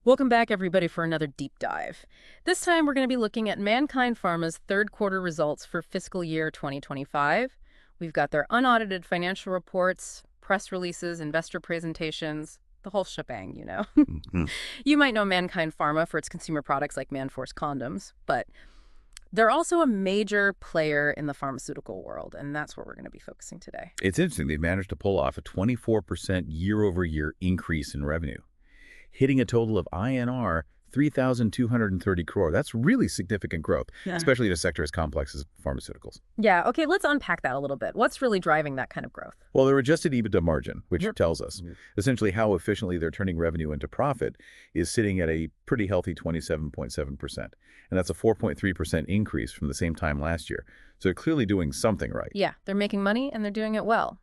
Welcome back, everybody, for another deep dive. This time, we're going to be looking at Mankind Pharma's third quarter results for fiscal year 2025. We've got their unaudited financial reports, press releases, investor presentations, the whole shebang. Mhm. You might know Mankind Pharma for its consumer products like Man-Force condoms, but they're also a major player in the pharmaceutical world, and that's where we're going to be focusing today. It's interesting. They've managed to pull off a 24% year-over-year increase in revenue, hitting a total of INR 3,230 crore. That's really significant growth, Yeah. especially in a sector as complex as pharmaceuticals. Yeah, okay, let's unpack that a little bit. What's really driving that kind of growth? Well, their adjusted EBITDA margin, which Yep. tells us essentially how efficiently they're turning revenue into profit, is sitting at a pretty healthy 27.7%. And that's a 4.3% increase from the same time last year. So they're clearly doing something right. Yeah, they're making money and they're doing it well.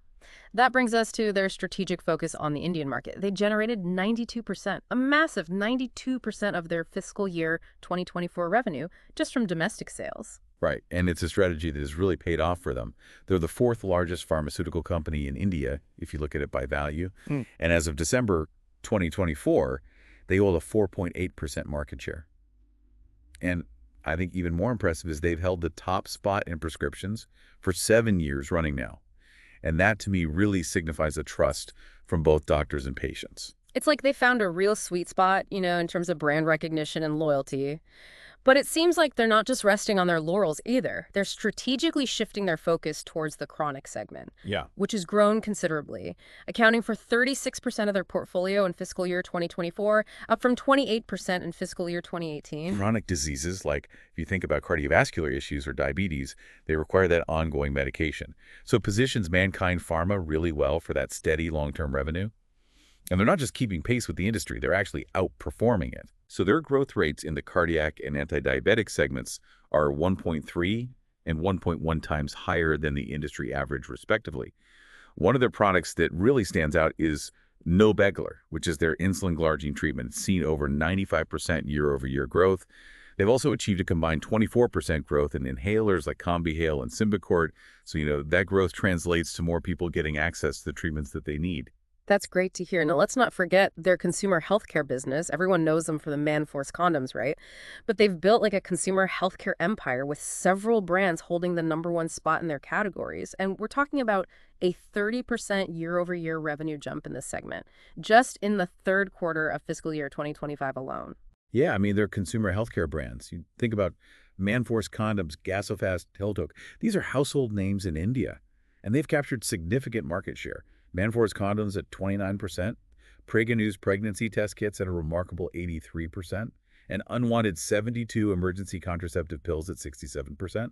That brings us to their strategic focus on the Indian market. They generated 92%, a massive 92% of their fiscal year 2024 revenue just from domestic sales. Right, and it's a strategy that has really paid off for them. They're the fourth largest pharmaceutical company in India, if you look at it by value. And as of December 2024, they hold a 4.8% market share. And I think even more impressive is they've held the top spot in prescriptions for 7 years running now. And that, to me, really signifies a trust from both doctors and patients. It's like they found a real sweet spot, in terms of brand recognition and loyalty. But it seems like they're not just resting on their laurels either. They're strategically shifting their focus towards the chronic segment, Yeah. which has grown considerably, accounting for 36% of their portfolio in fiscal year 2024, up from 28% in fiscal year 2018. Chronic diseases, like if you think about cardiovascular issues or diabetes, they require that ongoing medication. So it positions Mankind Pharma really well for that steady long-term revenue. And they're not just keeping pace with the industry, they're actually outperforming it. So their growth rates in the cardiac and anti-diabetic segments are 1.3 and 1.1 times higher than the industry average, respectively. One of their products that really stands out is Nobeglar, which is their insulin glargine treatment. It's seen over 95% year-over-year growth. They've also achieved a combined 24% growth in inhalers like CombiHale and Symbicort. So, that growth translates to more people getting access to the treatments that they need. That's great to hear. Now, let's not forget their consumer healthcare business. Everyone knows them for the Man-Force condoms, right? But they've built like a consumer healthcare empire with several brands holding the #1 spot in their categories. And we're talking about a 30% year-over-year revenue jump in this segment, just in the third quarter of fiscal year 2025 alone. Yeah, I mean, they're consumer healthcare brands. You think about Manforce condoms, Gasofast, Tiltok. These are household names in India, and they've captured significant market share. Manforce condoms at 29%, Preganews pregnancy test kits at a remarkable 83%, and unwanted 72 emergency contraceptive pills at 67%.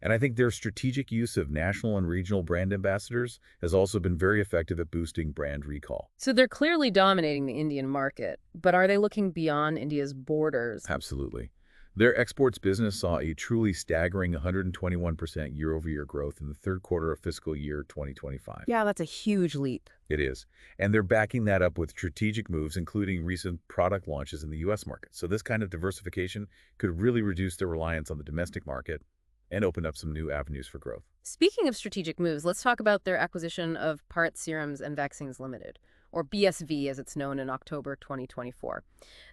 And I think their strategic use of national and regional brand ambassadors has also been very effective at boosting brand recall. So they're clearly dominating the Indian market, but are they looking beyond India's borders? Absolutely. Their exports business saw a truly staggering 121% year-over-year growth in the third quarter of fiscal year 2025. Yeah, that's a huge leap. It is. And they're backing that up with strategic moves, including recent product launches in the U.S. market. So this kind of diversification could really reduce their reliance on the domestic market and open up some new avenues for growth. Speaking of strategic moves, let's talk about their acquisition of Part Serums and Vaccines Limited, or BSV as it's known, in October 2024.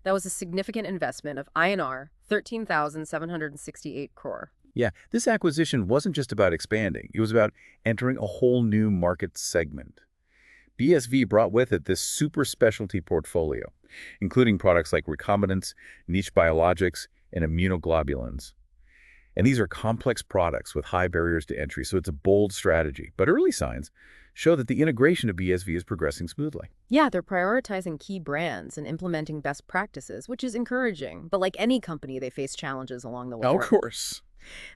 That was a significant investment of INR 13,768 crore. Yeah, this acquisition wasn't just about expanding. It was about entering a whole new market segment. BSV brought with it this super specialty portfolio, including products like recombinants, niche biologics, and immunoglobulins. And these are complex products with high barriers to entry, so it's a bold strategy. But early signs show that the integration of BSV is progressing smoothly. Yeah, they're prioritizing key brands and implementing best practices, which is encouraging. But like any company, they face challenges along the way. Of course.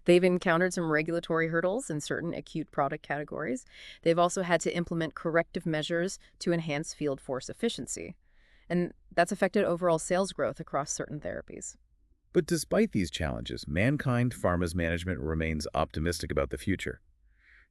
They've encountered some regulatory hurdles in certain acute product categories. They've also had to implement corrective measures to enhance field force efficiency. And that's affected overall sales growth across certain therapies. But despite these challenges, Mankind Pharma's management remains optimistic about the future.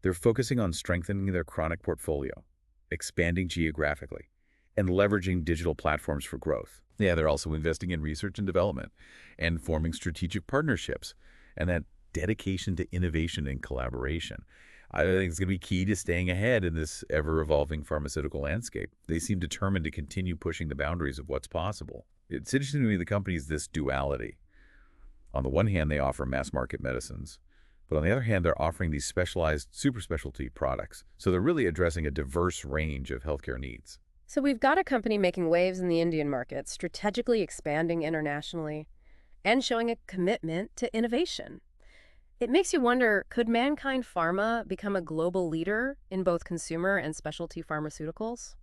They're focusing on strengthening their chronic portfolio, expanding geographically, and leveraging digital platforms for growth. Yeah, they're also investing in research and development and forming strategic partnerships, and that dedication to innovation and collaboration. I think it's going to be key to staying ahead in this ever-evolving pharmaceutical landscape. They seem determined to continue pushing the boundaries of what's possible. It's interesting to me the company's this duality. On the one hand, they offer mass market medicines, but on the other hand, they're offering these specialized super specialty products. So they're really addressing a diverse range of healthcare needs. So we've got a company making waves in the Indian market, strategically expanding internationally, and showing a commitment to innovation. It makes you wonder, could Mankind Pharma become a global leader in both consumer and specialty pharmaceuticals?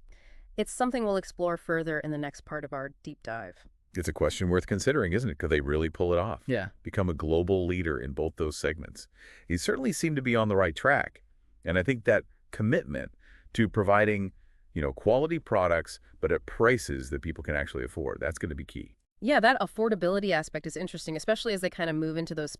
It's something we'll explore further in the next part of our deep dive. It's a question worth considering, isn't it? Could they really pull it off? Yeah. Become a global leader in both those segments. He certainly seemed to be on the right track. And I think that commitment to providing, quality products, but at prices that people can actually afford, that's going to be key. Yeah, that affordability aspect is interesting, especially as they kind of move into those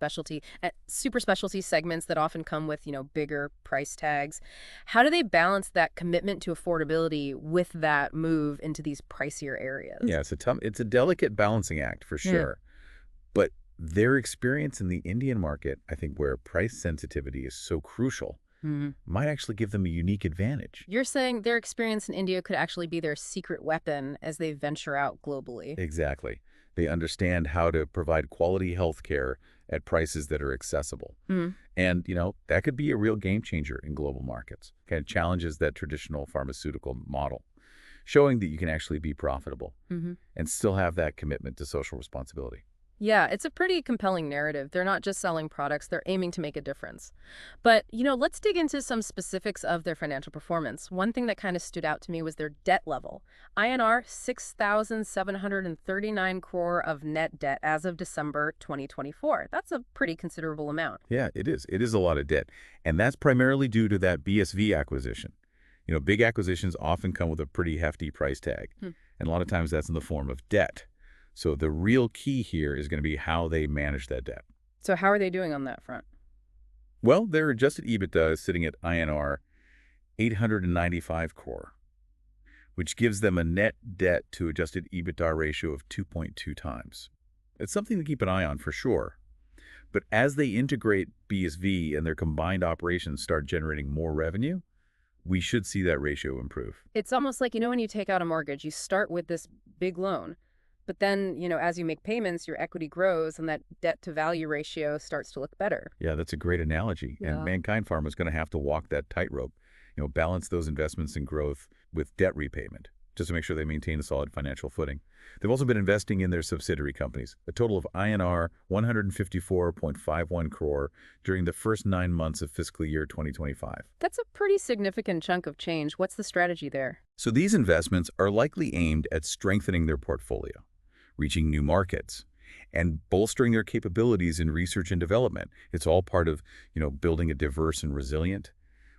super specialty segments that often come with, bigger price tags. How do they balance that commitment to affordability with that move into these pricier areas? Yeah, it's a delicate balancing act for Yeah. sure. But their experience in the Indian market, I think where price sensitivity is so crucial, Mhm. might actually give them a unique advantage. You're saying their experience in India could actually be their secret weapon as they venture out globally. Exactly. They understand how to provide quality health care at prices that are accessible. Mhm. And, that could be a real game changer in global markets. Kind of challenges that traditional pharmaceutical model, showing that you can actually be profitable Mhm. and still have that commitment to social responsibility. Yeah, it's a pretty compelling narrative. They're not just selling products, they're aiming to make a difference. But, let's dig into some specifics of their financial performance. One thing that kind of stood out to me was their debt level. INR 6,739 crore of net debt as of December 2024. That's a pretty considerable amount. Yeah, it is. It is a lot of debt. And that's primarily due to that BSV acquisition. Big acquisitions often come with a pretty hefty price tag. Hmm. And a lot of times that's in the form of debt. So the real key here is going to be how they manage that debt. So how are they doing on that front? Well, their adjusted EBITDA is sitting at INR 895 crore, which gives them a net debt to adjusted EBITDA ratio of 2.2 times. It's something to keep an eye on for sure. But as they integrate BSV and their combined operations start generating more revenue, we should see that ratio improve. It's almost like, when you take out a mortgage, you start with this big loan. But then, as you make payments, your equity grows and that debt to value ratio starts to look better. Yeah, that's a great analogy. And Yeah. Mankind Pharma is going to have to walk that tightrope, balance those investments in growth with debt repayment, just to make sure they maintain a solid financial footing. They've also been investing in their subsidiary companies, a total of INR 154.51 crore during the first 9 months of fiscal year 2025. That's a pretty significant chunk of change. What's the strategy there? So these investments are likely aimed at strengthening their portfolio, reaching new markets, and bolstering their capabilities in research and development. It's all part of, building a diverse and resilient.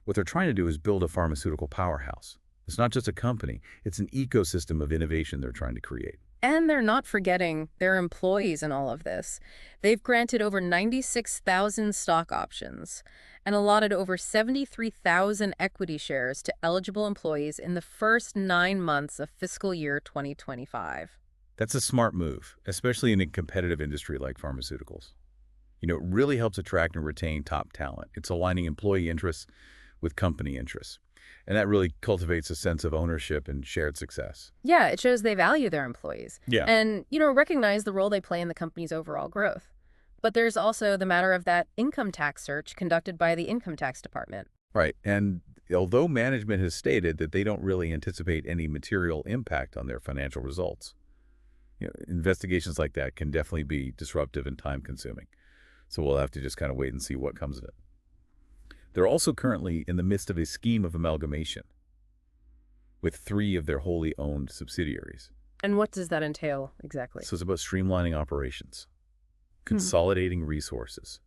What they're trying to do is build a pharmaceutical powerhouse. It's not just a company, it's an ecosystem of innovation they're trying to create. And they're not forgetting their employees in all of this. They've granted over 96,000 stock options and allotted over 73,000 equity shares to eligible employees in the first 9 months of fiscal year 2025. That's a smart move, especially in a competitive industry like pharmaceuticals. It really helps attract and retain top talent. It's aligning employee interests with company interests. And that really cultivates a sense of ownership and shared success. Yeah, it shows they value their employees Yeah. and, recognize the role they play in the company's overall growth. But there's also the matter of that income tax search conducted by the income tax department. Right. And although management has stated that they don't really anticipate any material impact on their financial results, investigations like that can definitely be disruptive and time-consuming. So we'll have to just kind of wait and see what comes of it. They're also currently in the midst of a scheme of amalgamation with 3 of their wholly owned subsidiaries. And what does that entail exactly? So it's about streamlining operations, consolidating resources,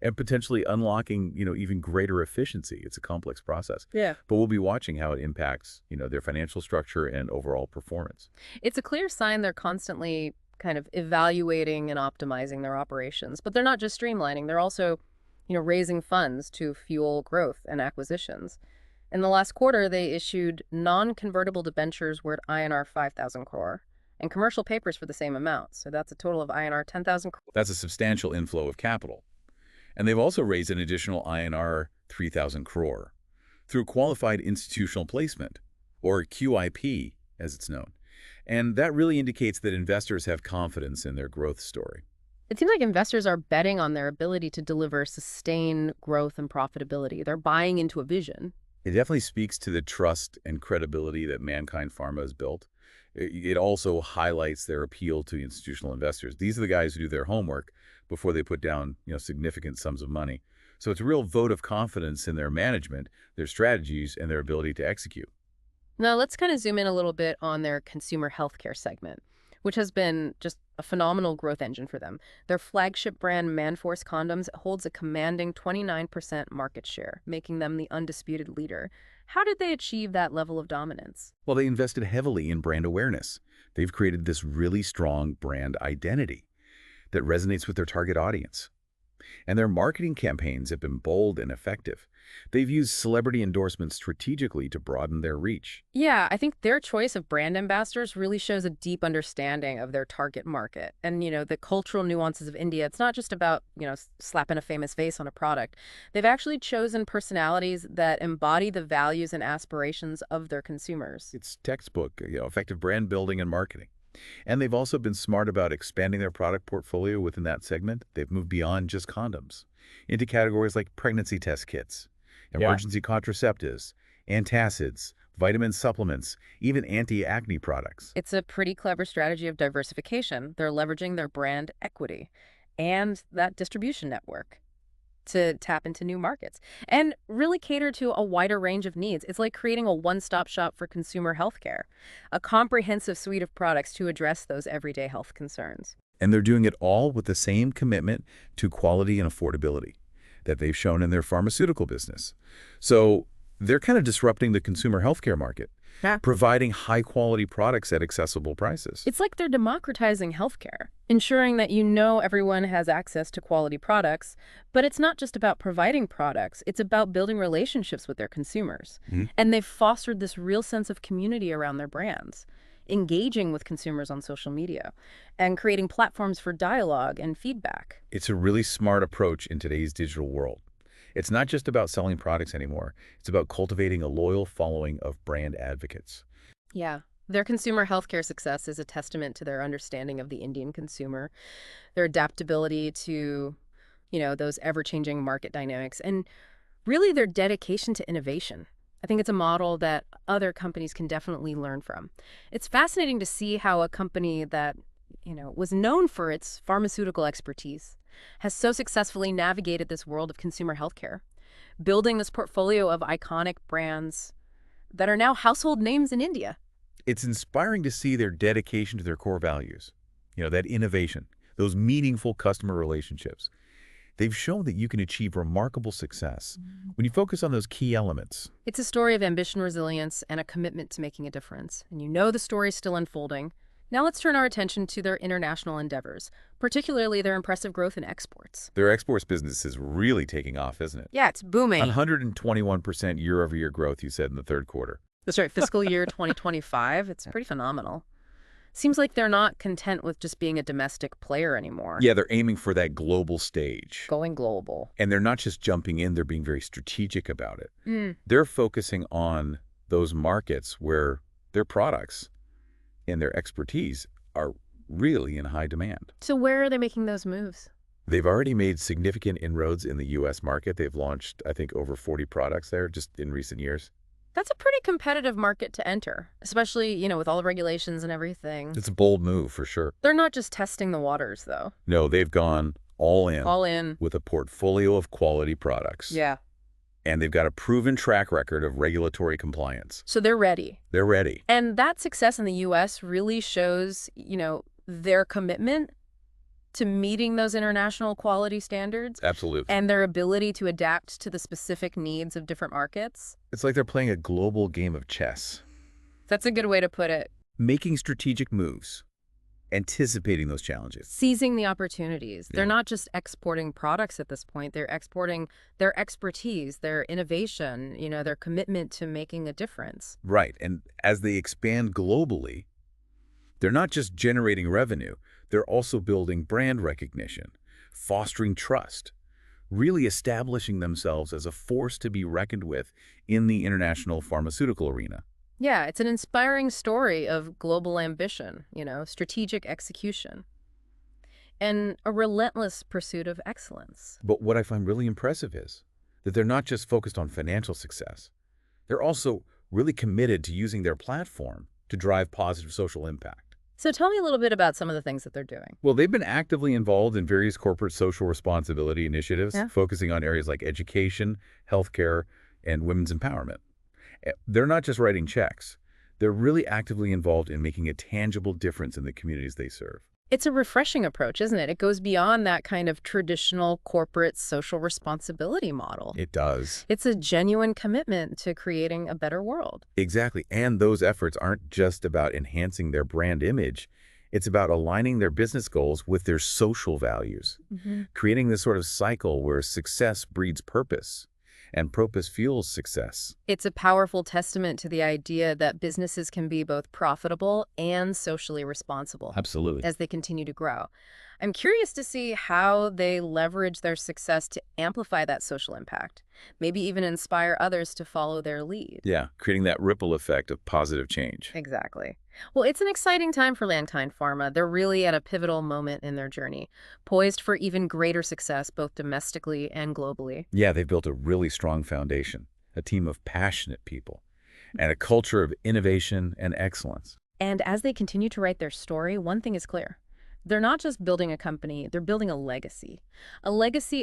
and potentially unlocking, even greater efficiency. It's a complex process. Yeah. But we'll be watching how it impacts, their financial structure and overall performance. It's a clear sign they're constantly kind of evaluating and optimizing their operations. But they're not just streamlining, they're also, raising funds to fuel growth and acquisitions. In the last quarter, they issued non-convertible debentures worth INR 5,000 crore and commercial papers for the same amount. So that's a total of INR 10,000 crore. That's a substantial inflow of capital. And they've also raised an additional INR 3,000 crore through qualified institutional placement, or QIP, as it's known. And that really indicates that investors have confidence in their growth story. It seems like investors are betting on their ability to deliver sustained growth and profitability. They're buying into a vision. It definitely speaks to the trust and credibility that Mankind Pharma has built. It also highlights their appeal to institutional investors. These are the guys who do their homework before they put down, significant sums of money. So it's a real vote of confidence in their management, their strategies, and their ability to execute. Now, let's kind of zoom in a little bit on their consumer healthcare segment, which has been just a phenomenal growth engine for them. Their flagship brand, Manforce Condoms, holds a commanding 29% market share, making them the undisputed leader. How did they achieve that level of dominance? Well, they invested heavily in brand awareness. They've created this really strong brand identity that resonates with their target audience. And their marketing campaigns have been bold and effective. They've used celebrity endorsements strategically to broaden their reach. Yeah, I think their choice of brand ambassadors really shows a deep understanding of their target market. And, the cultural nuances of India, it's not just about, slapping a famous face on a product. They've actually chosen personalities that embody the values and aspirations of their consumers. It's textbook, effective brand building and marketing. And they've also been smart about expanding their product portfolio within that segment. They've moved beyond just condoms into categories like pregnancy test kits, emergency contraceptives, antacids, vitamin supplements, even anti-acne products. It's a pretty clever strategy of diversification. They're leveraging their brand equity and that distribution network to tap into new markets and really cater to a wider range of needs. It's like creating a one-stop shop for consumer healthcare, a comprehensive suite of products to address those everyday health concerns. And they're doing it all with the same commitment to quality and affordability that they've shown in their pharmaceutical business. So they're kind of disrupting the consumer healthcare market, providing high-quality products at accessible prices. It's like they're democratizing healthcare, ensuring that everyone has access to quality products. But it's not just about providing products. It's about building relationships with their consumers. And they've fostered this real sense of community around their brands, engaging with consumers on social media and creating platforms for dialogue and feedback. It's a really smart approach in today's digital world. It's not just about selling products anymore. It's about cultivating a loyal following of brand advocates. Yeah. Their consumer healthcare success is a testament to their understanding of the Indian consumer, their adaptability to, those ever-changing market dynamics, and really their dedication to innovation. I think it's a model that other companies can definitely learn from. It's fascinating to see how a company that, was known for its pharmaceutical expertise has so successfully navigated this world of consumer healthcare, building this portfolio of iconic brands that are now household names in India. It's inspiring to see their dedication to their core values, that innovation, those meaningful customer relationships. They've shown that you can achieve remarkable success when you focus on those key elements. It's a story of ambition, resilience, and a commitment to making a difference. And the story's still unfolding. Now let's turn our attention to their international endeavors, particularly their impressive growth in exports. Their exports business is really taking off, isn't it? Yeah, it's booming. 121% year-over-year growth, you said, in the third quarter. That's right, fiscal year 2025. It's pretty phenomenal. Seems like they're not content with just being a domestic player anymore. Yeah, they're aiming for that global stage. Going global. And they're not just jumping in, they're being very strategic about it. They're focusing on those markets where their products and their expertise are really in high demand. So where are they making those moves? They've already made significant inroads in the U.S. market. They've launched, I think, over 40 products there just in recent years. That's a pretty competitive market to enter, especially, with all the regulations and everything. It's a bold move for sure. They're not just testing the waters, though. No, they've gone all in. All in. With a portfolio of quality products. Yeah. And they've got a proven track record of regulatory compliance. So they're ready. They're ready. And that success in the U.S. really shows, their commitment to meeting those international quality standards. Absolutely. And their ability to adapt to the specific needs of different markets. It's like they're playing a global game of chess. That's a good way to put it. Making strategic moves. Anticipating those challenges. Seizing the opportunities. Yeah. They're not just exporting products at this point. They're exporting their expertise, their innovation, their commitment to making a difference. Right. And as they expand globally, they're not just generating revenue, they're also building brand recognition, fostering trust, really establishing themselves as a force to be reckoned with in the international pharmaceutical arena. Yeah, it's an inspiring story of global ambition, strategic execution, and a relentless pursuit of excellence. But what I find really impressive is that they're not just focused on financial success. They're also really committed to using their platform to drive positive social impact. So tell me a little bit about some of the things that they're doing. Well, they've been actively involved in various corporate social responsibility initiatives, Yeah. focusing on areas like education, healthcare, and women's empowerment. They're not just writing checks. They're really actively involved in making a tangible difference in the communities they serve. It's a refreshing approach, isn't it? It goes beyond that kind of traditional corporate social responsibility model. It does. It's a genuine commitment to creating a better world. Exactly. And those efforts aren't just about enhancing their brand image. It's about aligning their business goals with their social values, Hmm. creating this sort of cycle where success breeds purpose and purpose fuels success. It's a powerful testament to the idea that businesses can be both profitable and socially responsible Absolutely. as they continue to grow. I'm curious to see how they leverage their success to amplify that social impact, maybe even inspire others to follow their lead. Yeah, creating that ripple effect of positive change. Exactly. Well, it's an exciting time for Mankind Pharma. They're really at a pivotal moment in their journey, poised for even greater success both domestically and globally. Yeah, they've built a really strong foundation, a team of passionate people, and a culture of innovation and excellence. And as they continue to write their story, one thing is clear. They're not just building a company, they're building a legacy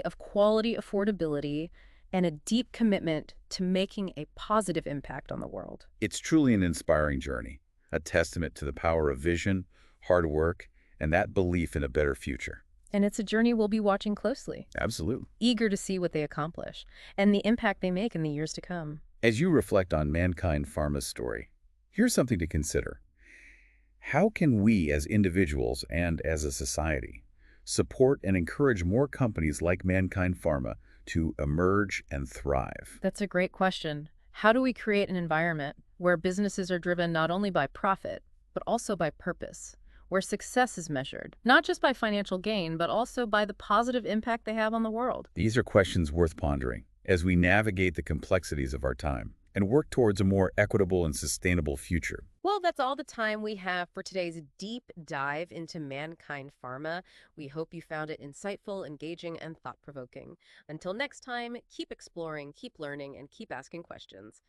of quality, affordability, and a deep commitment to making a positive impact on the world. It's truly an inspiring journey, a testament to the power of vision, hard work, and that belief in a better future. And it's a journey we'll be watching closely, Absolutely. eager to see what they accomplish and the impact they make in the years to come. As you reflect on Mankind Pharma's story, here's something to consider. How can we as individuals and as a society support and encourage more companies like Mankind Pharma to emerge and thrive? That's a great question. How do we create an environment where businesses are driven not only by profit, but also by purpose, where success is measured, not just by financial gain, but also by the positive impact they have on the world? These are questions worth pondering as we navigate the complexities of our time and work towards a more equitable and sustainable future. Well, that's all the time we have for today's deep dive into Mankind Pharma. We hope you found it insightful, engaging, and thought-provoking. Until next time, keep exploring, keep learning, and keep asking questions.